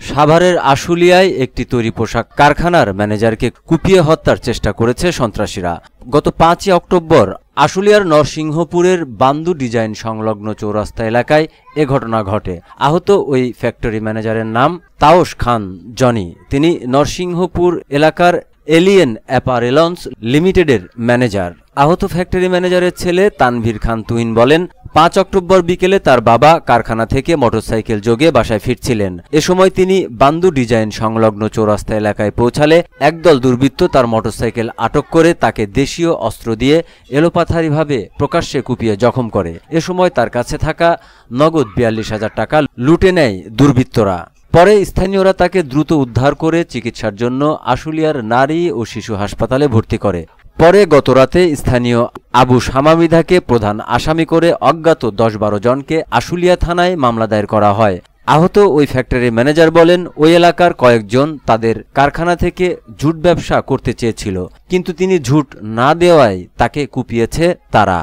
সাভারের আশুলিয়ায় একটি তৈরি পোশাক কারখানার ম্যানেজারকে কুপিয়ে হত্যার চেষ্টা করেছে সন্ত্রাসীরা। গত ৫ই অক্টোবর আশুলিয়ার নরসিংহপুরের বান্দু ডিজাইন সংলগ্ন চৌরাস্তা এলাকায় এ ঘটনা ঘটে। আহত ওই ফ্যাক্টরি ম্যানেজারের নাম তাওস খান জনি। তিনি নরসিংহপুর এলাকার এলিয়েন অ্যাপারেলস লিমিটেডের ম্যানেজার। আহত ফ্যাক্টরি ম্যানেজারের ছেলে তানভীর খান তুহিন বলেন, ৫ অক্টোবর বিকেলে তার বাবা কারখানা থেকে মোটরসাইকেল যোগে বাসায় ফিরছিলেন। এ সময় তিনি বান্দু ডিজাইন সংলগ্ন চৌরাস্তা এলাকায় পৌঁছালে একদল দুর্বৃত্ত তার মোটরসাইকেল আটক করে তাকে দেশীয় অস্ত্র দিয়ে এলোপাথারিভাবে প্রকাশ্যে কুপিয়ে জখম করে। এ সময় তার কাছে থাকা নগদ ৪২,০০০ টাকা লুটে নেয় দুর্বৃত্তরা। পরে স্থানীয়রা তাকে দ্রুত উদ্ধার করে চিকিৎসার জন্য আশুলিয়ার নারী ও শিশু হাসপাতালে ভর্তি করে। পরে গতরাতে স্থানীয় আবু শামামিদাকে প্রধান আসামি করে অজ্ঞাত ১০-১২ জনকে আশুলিয়া থানায় মামলা দায়ের করা হয়। আহত ওই ফ্যাক্টরির ম্যানেজার বলেন, ওই এলাকার কয়েকজন তাদের কারখানা থেকে ঝুট ব্যবসা করতে চেয়েছিল, কিন্তু তিনি ঝুট না দেওয়ায় তাকে কুপিয়েছে তারা।